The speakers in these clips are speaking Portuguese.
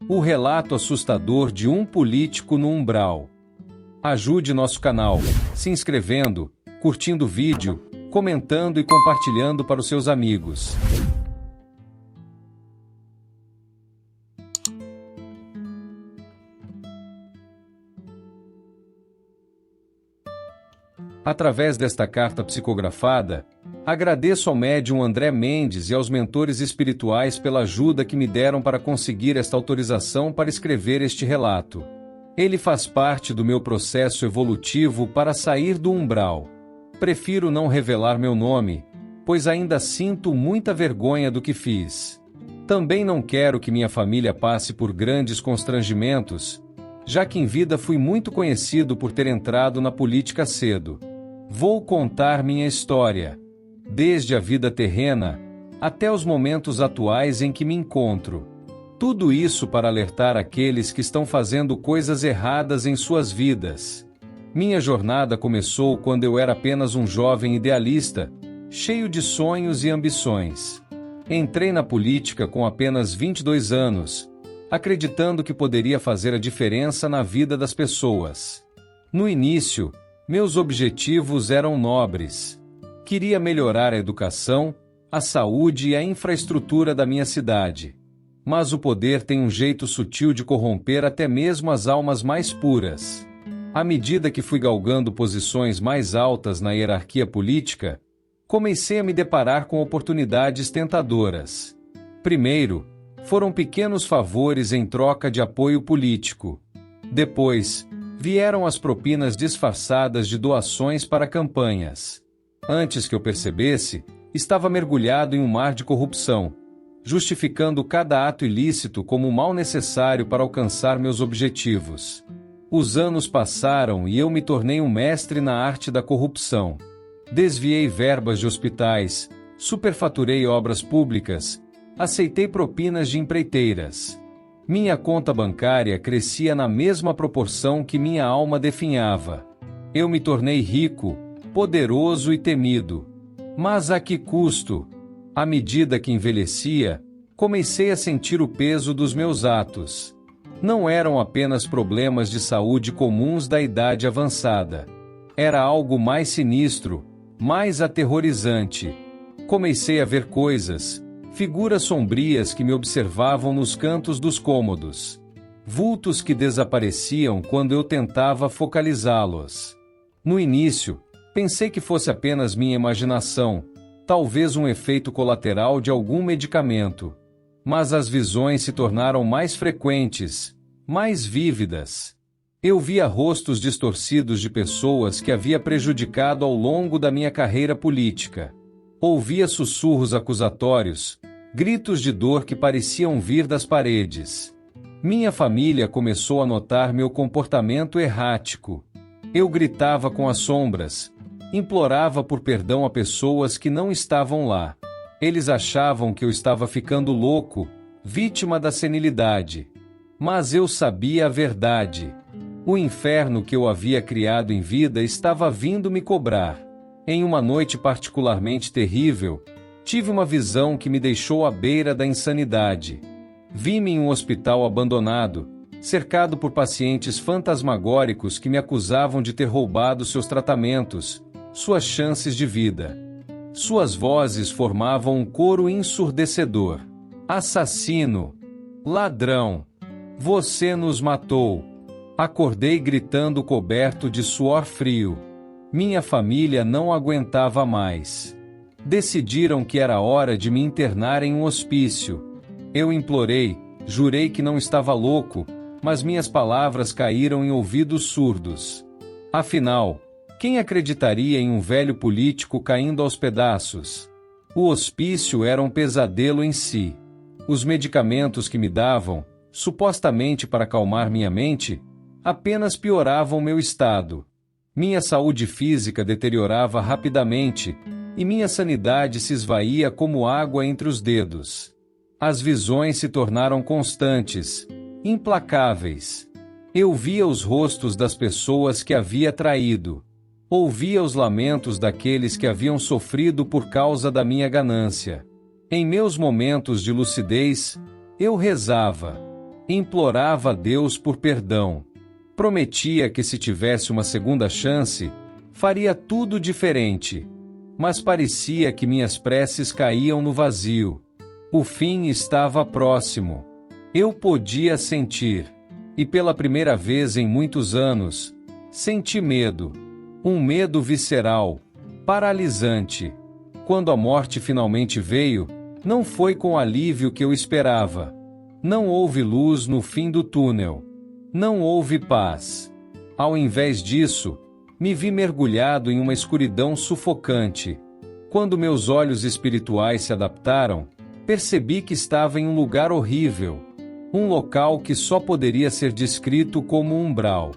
O relato assustador de um político no umbral. Ajude nosso canal, se inscrevendo, curtindo o vídeo, comentando e compartilhando para os seus amigos. Através desta carta psicografada, agradeço ao médium André Mendes e aos mentores espirituais pela ajuda que me deram para conseguir esta autorização para escrever este relato. Ele faz parte do meu processo evolutivo para sair do umbral. Prefiro não revelar meu nome, pois ainda sinto muita vergonha do que fiz. Também não quero que minha família passe por grandes constrangimentos, já que em vida fui muito conhecido por ter entrado na política cedo. Vou contar minha história, desde a vida terrena até os momentos atuais em que me encontro. Tudo isso para alertar aqueles que estão fazendo coisas erradas em suas vidas. Minha jornada começou quando eu era apenas um jovem idealista, cheio de sonhos e ambições. Entrei na política com apenas 22 anos, acreditando que poderia fazer a diferença na vida das pessoas. No início, meus objetivos eram nobres. Queria melhorar a educação, a saúde e a infraestrutura da minha cidade. Mas o poder tem um jeito sutil de corromper até mesmo as almas mais puras. À medida que fui galgando posições mais altas na hierarquia política, comecei a me deparar com oportunidades tentadoras. Primeiro, foram pequenos favores em troca de apoio político. Depois, vieram as propinas disfarçadas de doações para campanhas. Antes que eu percebesse, estava mergulhado em um mar de corrupção, justificando cada ato ilícito como o mal necessário para alcançar meus objetivos. Os anos passaram e eu me tornei um mestre na arte da corrupção. Desviei verbas de hospitais, superfaturei obras públicas, aceitei propinas de empreiteiras. Minha conta bancária crescia na mesma proporção que minha alma definhava. Eu me tornei rico, poderoso e temido. Mas a que custo? À medida que envelhecia, comecei a sentir o peso dos meus atos. Não eram apenas problemas de saúde comuns da idade avançada. Era algo mais sinistro, mais aterrorizante. Comecei a ver coisas, figuras sombrias que me observavam nos cantos dos cômodos. Vultos que desapareciam quando eu tentava focalizá-los. No início, pensei que fosse apenas minha imaginação, talvez um efeito colateral de algum medicamento. Mas as visões se tornaram mais frequentes, mais vívidas. Eu via rostos distorcidos de pessoas que havia prejudicado ao longo da minha carreira política. Ouvia sussurros acusatórios, gritos de dor que pareciam vir das paredes. Minha família começou a notar meu comportamento errático. Eu gritava com as sombras, implorava por perdão a pessoas que não estavam lá. Eles achavam que eu estava ficando louco, vítima da senilidade. Mas eu sabia a verdade. O inferno que eu havia criado em vida estava vindo me cobrar. Em uma noite particularmente terrível, tive uma visão que me deixou à beira da insanidade. Vi-me em um hospital abandonado, cercado por pacientes fantasmagóricos que me acusavam de ter roubado seus tratamentos, suas chances de vida. Suas vozes formavam um coro ensurdecedor. Assassino! Ladrão! Você nos matou! Acordei gritando coberto de suor frio. Minha família não aguentava mais. Decidiram que era hora de me internar em um hospício. Eu implorei, jurei que não estava louco, mas minhas palavras caíram em ouvidos surdos. Afinal, quem acreditaria em um velho político caindo aos pedaços? O hospício era um pesadelo em si. Os medicamentos que me davam, supostamente para acalmar minha mente, apenas pioravam meu estado. Minha saúde física deteriorava rapidamente e minha sanidade se esvaía como água entre os dedos. As visões se tornaram constantes, implacáveis. Eu via os rostos das pessoas que havia traído. Ouvia os lamentos daqueles que haviam sofrido por causa da minha ganância. Em meus momentos de lucidez, eu rezava. Implorava a Deus por perdão. Prometia que se tivesse uma segunda chance, faria tudo diferente. Mas parecia que minhas preces caíam no vazio. O fim estava próximo. Eu podia sentir. E pela primeira vez em muitos anos, senti medo. Um medo visceral, paralisante. Quando a morte finalmente veio, não foi com o alívio que eu esperava. Não houve luz no fim do túnel. Não houve paz. Ao invés disso, me vi mergulhado em uma escuridão sufocante. Quando meus olhos espirituais se adaptaram, percebi que estava em um lugar horrível. Um local que só poderia ser descrito como um umbral.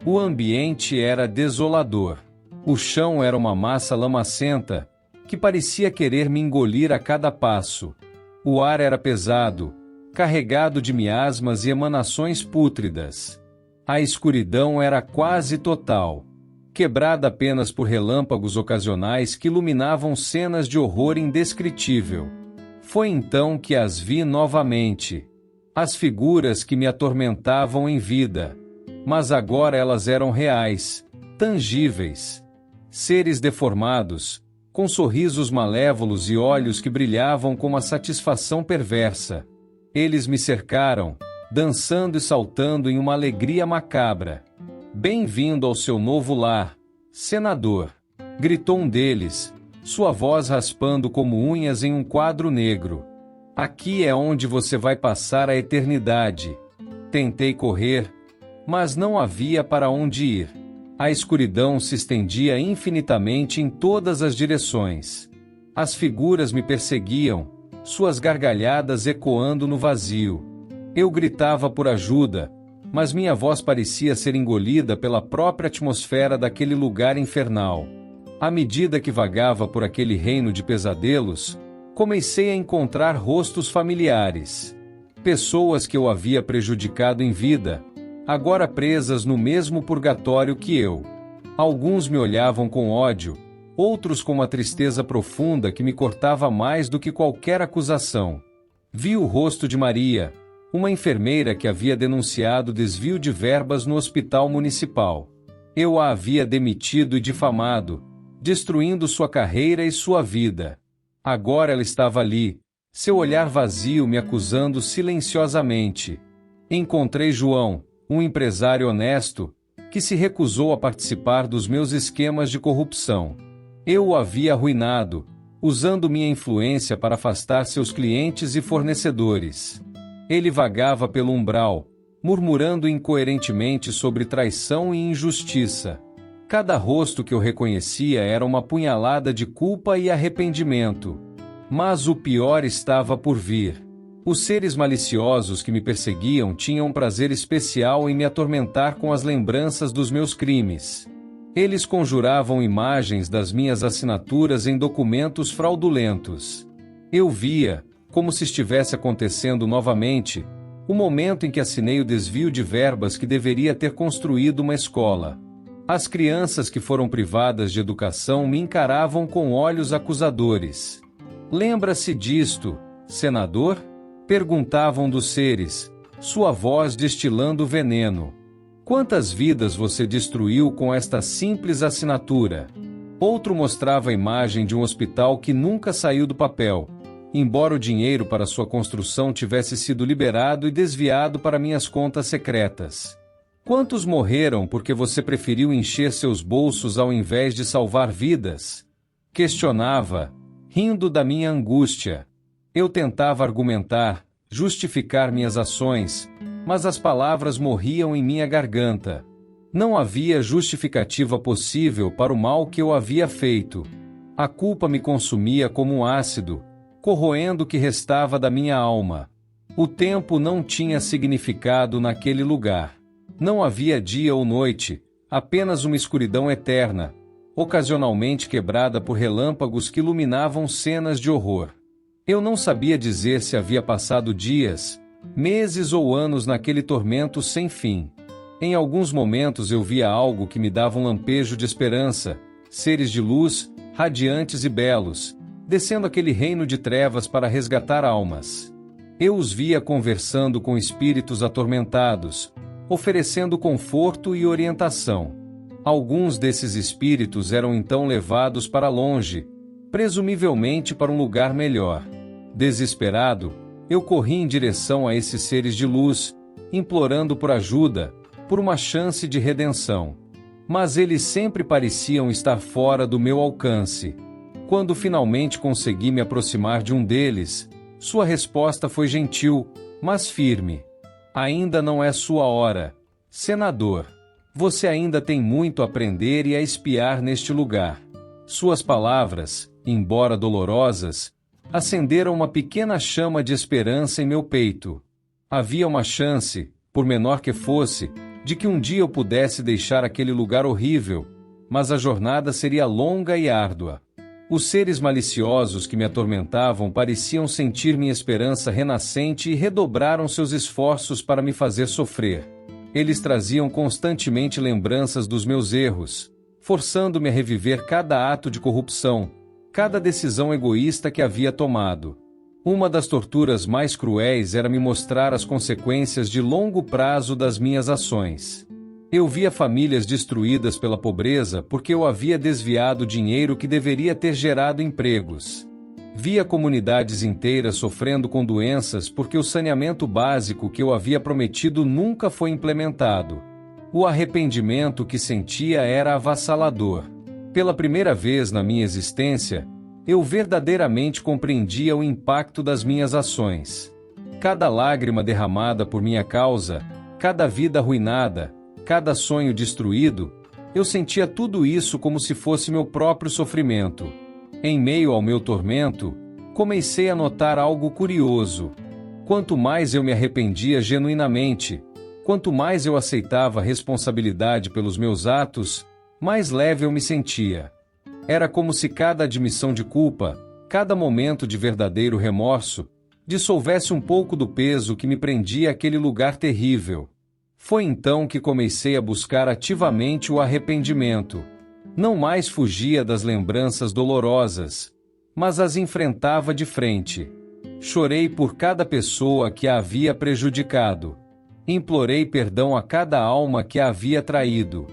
O ambiente era desolador. O chão era uma massa lamacenta, que parecia querer me engolir a cada passo. O ar era pesado, carregado de miasmas e emanações pútridas. A escuridão era quase total, quebrada apenas por relâmpagos ocasionais que iluminavam cenas de horror indescritível. Foi então que as vi novamente. As figuras que me atormentavam em vida. Mas agora elas eram reais, tangíveis. Seres deformados, com sorrisos malévolos e olhos que brilhavam com uma satisfação perversa. Eles me cercaram, dançando e saltando em uma alegria macabra. "Bem-vindo ao seu novo lar, senador", gritou um deles, sua voz raspando como unhas em um quadro negro. "Aqui é onde você vai passar a eternidade." Tentei correr, mas não havia para onde ir. A escuridão se estendia infinitamente em todas as direções. As figuras me perseguiam, suas gargalhadas ecoando no vazio. Eu gritava por ajuda, mas minha voz parecia ser engolida pela própria atmosfera daquele lugar infernal. À medida que vagava por aquele reino de pesadelos, comecei a encontrar rostos familiares. Pessoas que eu havia prejudicado em vida, agora presas no mesmo purgatório que eu. Alguns me olhavam com ódio, outros com uma tristeza profunda que me cortava mais do que qualquer acusação. Vi o rosto de Maria, uma enfermeira que havia denunciado desvio de verbas no hospital municipal. Eu a havia demitido e difamado, destruindo sua carreira e sua vida. Agora ela estava ali, seu olhar vazio me acusando silenciosamente. Encontrei João, um empresário honesto, que se recusou a participar dos meus esquemas de corrupção. Eu o havia arruinado, usando minha influência para afastar seus clientes e fornecedores. Ele vagava pelo umbral, murmurando incoerentemente sobre traição e injustiça. Cada rosto que eu reconhecia era uma punhalada de culpa e arrependimento. Mas o pior estava por vir. Os seres maliciosos que me perseguiam tinham um prazer especial em me atormentar com as lembranças dos meus crimes. Eles conjuravam imagens das minhas assinaturas em documentos fraudulentos. Eu via, como se estivesse acontecendo novamente, o momento em que assinei o desvio de verbas que deveria ter construído uma escola. As crianças que foram privadas de educação me encaravam com olhos acusadores. "Lembra-se disto, senador?" perguntavam dos seres, sua voz destilando veneno. "Quantas vidas você destruiu com esta simples assinatura?" Outro mostrava a imagem de um hospital que nunca saiu do papel, embora o dinheiro para sua construção tivesse sido liberado e desviado para minhas contas secretas. "Quantos morreram porque você preferiu encher seus bolsos ao invés de salvar vidas?" questionava, rindo da minha angústia. Eu tentava argumentar, justificar minhas ações, mas as palavras morriam em minha garganta. Não havia justificativa possível para o mal que eu havia feito. A culpa me consumia como um ácido, corroendo o que restava da minha alma. O tempo não tinha significado naquele lugar. Não havia dia ou noite, apenas uma escuridão eterna, ocasionalmente quebrada por relâmpagos que iluminavam cenas de horror. Eu não sabia dizer se havia passado dias, meses ou anos naquele tormento sem fim. Em alguns momentos eu via algo que me dava um lampejo de esperança, seres de luz, radiantes e belos, descendo aquele reino de trevas para resgatar almas. Eu os via conversando com espíritos atormentados, oferecendo conforto e orientação. Alguns desses espíritos eram então levados para longe, presumivelmente para um lugar melhor. Desesperado, eu corri em direção a esses seres de luz, implorando por ajuda, por uma chance de redenção. Mas eles sempre pareciam estar fora do meu alcance. Quando finalmente consegui me aproximar de um deles, sua resposta foi gentil, mas firme. Ainda não é sua hora. Senador, você ainda tem muito a aprender e a espiar neste lugar. Suas palavras, embora dolorosas, acenderam uma pequena chama de esperança em meu peito. Havia uma chance, por menor que fosse, de que um dia eu pudesse deixar aquele lugar horrível, mas a jornada seria longa e árdua. Os seres maliciosos que me atormentavam pareciam sentir minha esperança renascente e redobraram seus esforços para me fazer sofrer. Eles traziam constantemente lembranças dos meus erros, forçando-me a reviver cada ato de corrupção, cada decisão egoísta que havia tomado. Uma das torturas mais cruéis era me mostrar as consequências de longo prazo das minhas ações. Eu via famílias destruídas pela pobreza porque eu havia desviado dinheiro que deveria ter gerado empregos. Via comunidades inteiras sofrendo com doenças porque o saneamento básico que eu havia prometido nunca foi implementado. O arrependimento que sentia era avassalador. Pela primeira vez na minha existência, eu verdadeiramente compreendia o impacto das minhas ações. Cada lágrima derramada por minha causa, cada vida arruinada, cada sonho destruído, eu sentia tudo isso como se fosse meu próprio sofrimento. Em meio ao meu tormento, comecei a notar algo curioso. Quanto mais eu me arrependia genuinamente, quanto mais eu aceitava a responsabilidade pelos meus atos, mais leve eu me sentia. Era como se cada admissão de culpa, cada momento de verdadeiro remorso, dissolvesse um pouco do peso que me prendia àquele lugar terrível. Foi então que comecei a buscar ativamente o arrependimento. Não mais fugia das lembranças dolorosas, mas as enfrentava de frente. Chorei por cada pessoa que a havia prejudicado. Implorei perdão a cada alma que a havia traído.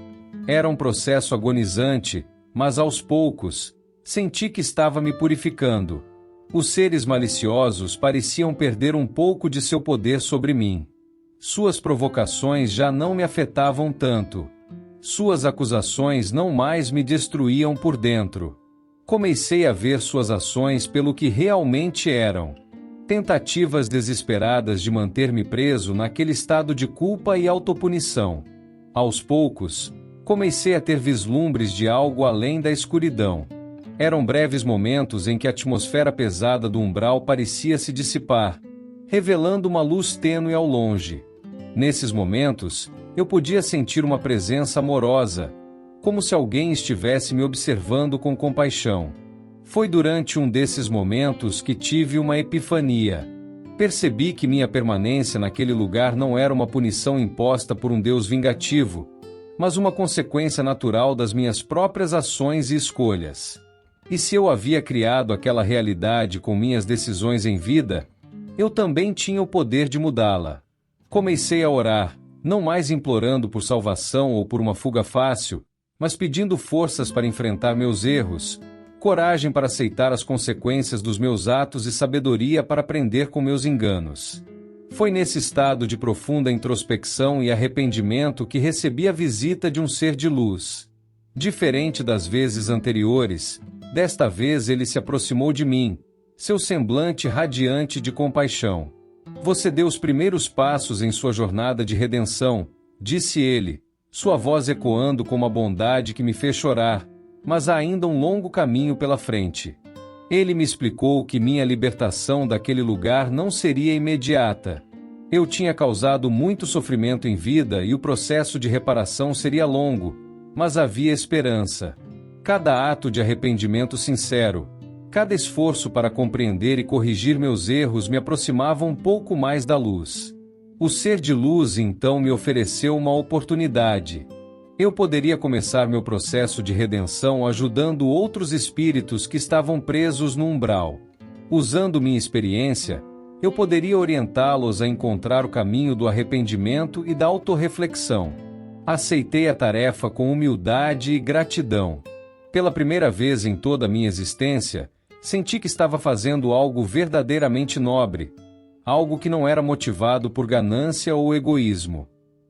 Era um processo agonizante, mas aos poucos, senti que estava me purificando. Os seres maliciosos pareciam perder um pouco de seu poder sobre mim. Suas provocações já não me afetavam tanto. Suas acusações não mais me destruíam por dentro. Comecei a ver suas ações pelo que realmente eram. Tentativas desesperadas de manter-me preso naquele estado de culpa e autopunição. Aos poucos, comecei a ter vislumbres de algo além da escuridão. Eram breves momentos em que a atmosfera pesada do umbral parecia se dissipar, revelando uma luz tênue ao longe. Nesses momentos, eu podia sentir uma presença amorosa, como se alguém estivesse me observando com compaixão. Foi durante um desses momentos que tive uma epifania. Percebi que minha permanência naquele lugar não era uma punição imposta por um Deus vingativo, mas uma consequência natural das minhas próprias ações e escolhas. E se eu havia criado aquela realidade com minhas decisões em vida, eu também tinha o poder de mudá-la. Comecei a orar, não mais implorando por salvação ou por uma fuga fácil, mas pedindo forças para enfrentar meus erros, coragem para aceitar as consequências dos meus atos e sabedoria para aprender com meus enganos. Foi nesse estado de profunda introspecção e arrependimento que recebi a visita de um ser de luz. Diferente das vezes anteriores, desta vez ele se aproximou de mim, seu semblante radiante de compaixão. Você deu os primeiros passos em sua jornada de redenção, disse ele, sua voz ecoando com uma bondade que me fez chorar, mas há ainda um longo caminho pela frente. Ele me explicou que minha libertação daquele lugar não seria imediata. Eu tinha causado muito sofrimento em vida e o processo de reparação seria longo, mas havia esperança. Cada ato de arrependimento sincero, cada esforço para compreender e corrigir meus erros me aproximava um pouco mais da luz. O ser de luz então me ofereceu uma oportunidade. Eu poderia começar meu processo de redenção ajudando outros espíritos que estavam presos no umbral. Usando minha experiência, eu poderia orientá-los a encontrar o caminho do arrependimento e da autorreflexão. Aceitei a tarefa com humildade e gratidão. Pela primeira vez em toda a minha existência, senti que estava fazendo algo verdadeiramente nobre, algo que não era motivado por ganância ou egoísmo.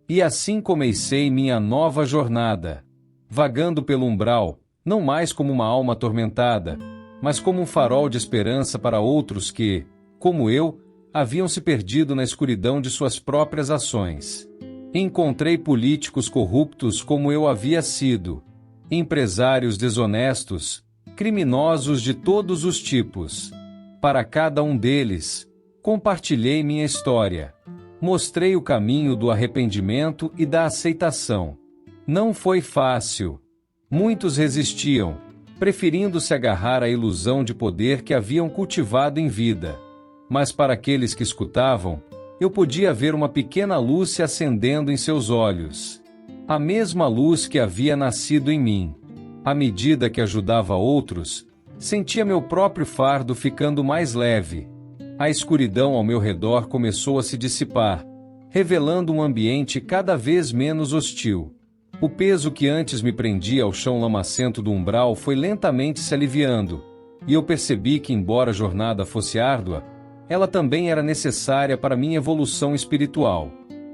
E assim comecei minha nova jornada, vagando pelo umbral, não mais como uma alma atormentada, mas como um farol de esperança para outros que, como eu, haviam se perdido na escuridão de suas próprias ações. Encontrei políticos corruptos como eu havia sido, empresários desonestos, criminosos de todos os tipos. Para cada um deles, compartilhei minha história. Mostrei o caminho do arrependimento e da aceitação. Não foi fácil. Muitos resistiam, preferindo se agarrar à ilusão de poder que haviam cultivado em vida. Mas para aqueles que escutavam, eu podia ver uma pequena luz se acendendo em seus olhos. A mesma luz que havia nascido em mim. À medida que ajudava outros, sentia meu próprio fardo ficando mais leve. A escuridão ao meu redor começou a se dissipar, revelando um ambiente cada vez menos hostil. O peso que antes me prendia ao chão lamacento do umbral foi lentamente se aliviando, e eu percebi que, embora a jornada fosse árdua, ela também era necessária para minha evolução espiritual.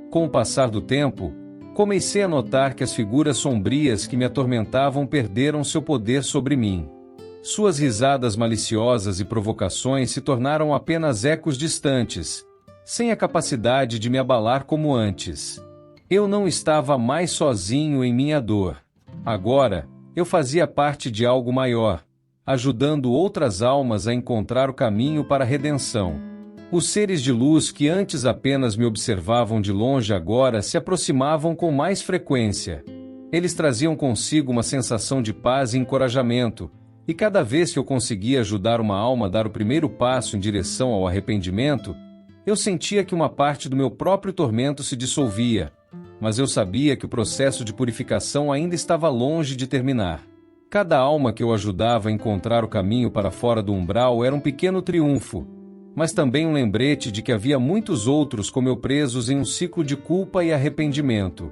Com o passar do tempo, comecei a notar que as figuras sombrias que me atormentavam perderam seu poder sobre mim. Suas risadas maliciosas e provocações se tornaram apenas ecos distantes, sem a capacidade de me abalar como antes. Eu não estava mais sozinho em minha dor. Agora, eu fazia parte de algo maior, ajudando outras almas a encontrar o caminho para a redenção. Os seres de luz que antes apenas me observavam de longe agora se aproximavam com mais frequência. Eles traziam consigo uma sensação de paz e encorajamento, e cada vez que eu conseguia ajudar uma alma a dar o primeiro passo em direção ao arrependimento, eu sentia que uma parte do meu próprio tormento se dissolvia, mas eu sabia que o processo de purificação ainda estava longe de terminar. Cada alma que eu ajudava a encontrar o caminho para fora do umbral era um pequeno triunfo, mas também um lembrete de que havia muitos outros como eu presos em um ciclo de culpa e arrependimento.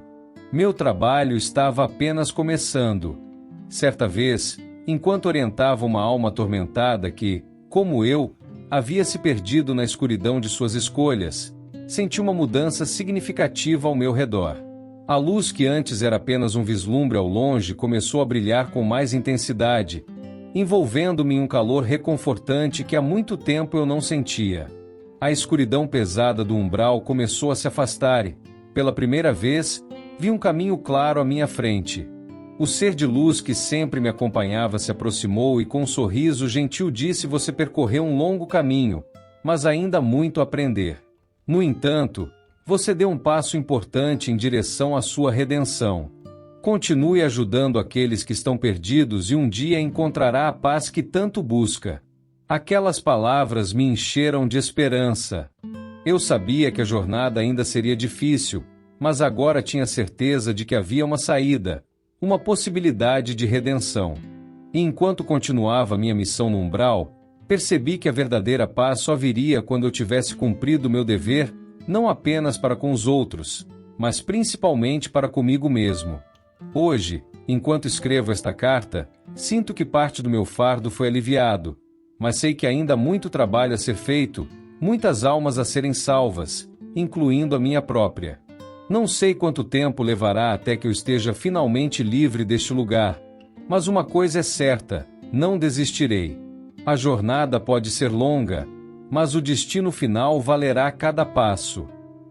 Meu trabalho estava apenas começando. Certa vez, enquanto orientava uma alma atormentada que, como eu, havia se perdido na escuridão de suas escolhas, senti uma mudança significativa ao meu redor. A luz que antes era apenas um vislumbre ao longe começou a brilhar com mais intensidade, envolvendo-me em um calor reconfortante que há muito tempo eu não sentia. A escuridão pesada do umbral começou a se afastar e, pela primeira vez, vi um caminho claro à minha frente. O ser de luz que sempre me acompanhava se aproximou e com um sorriso gentil disse: "Você percorreu um longo caminho, mas ainda há muito a aprender. No entanto, você deu um passo importante em direção à sua redenção. Continue ajudando aqueles que estão perdidos e um dia encontrará a paz que tanto busca." Aquelas palavras me encheram de esperança. Eu sabia que a jornada ainda seria difícil, mas agora tinha certeza de que havia uma saída, uma possibilidade de redenção. E enquanto continuava minha missão no umbral, percebi que a verdadeira paz só viria quando eu tivesse cumprido meu dever, não apenas para com os outros, mas principalmente para comigo mesmo. Hoje, enquanto escrevo esta carta, sinto que parte do meu fardo foi aliviado, mas sei que ainda há muito trabalho a ser feito, muitas almas a serem salvas, incluindo a minha própria. Não sei quanto tempo levará até que eu esteja finalmente livre deste lugar, mas uma coisa é certa: não desistirei. A jornada pode ser longa, mas o destino final valerá cada passo.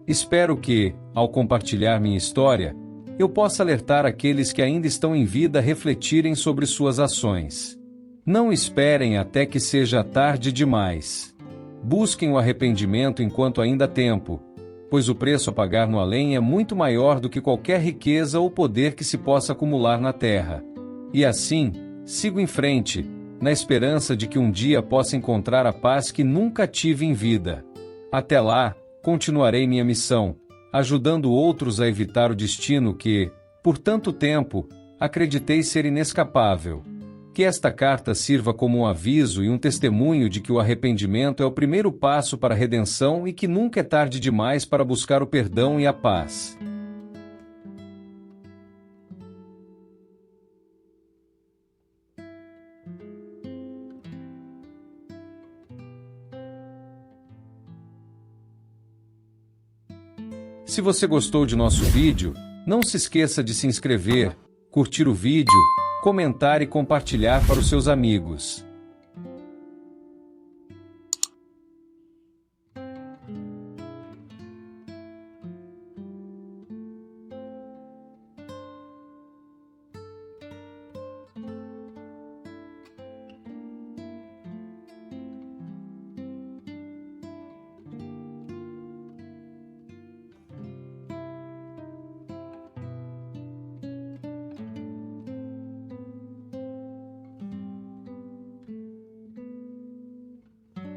Espero que, ao compartilhar minha história, eu possa alertar aqueles que ainda estão em vida a refletirem sobre suas ações. Não esperem até que seja tarde demais. Busquem o arrependimento enquanto ainda há tempo, pois o preço a pagar no além é muito maior do que qualquer riqueza ou poder que se possa acumular na terra. E assim, sigo em frente, na esperança de que um dia possa encontrar a paz que nunca tive em vida. Até lá, continuarei minha missão, ajudando outros a evitar o destino que, por tanto tempo, acreditei ser inescapável. Que esta carta sirva como um aviso e um testemunho de que o arrependimento é o primeiro passo para a redenção e que nunca é tarde demais para buscar o perdão e a paz. Se você gostou de nosso vídeo, não se esqueça de se inscrever, curtir o vídeo, comentar e compartilhar para os seus amigos.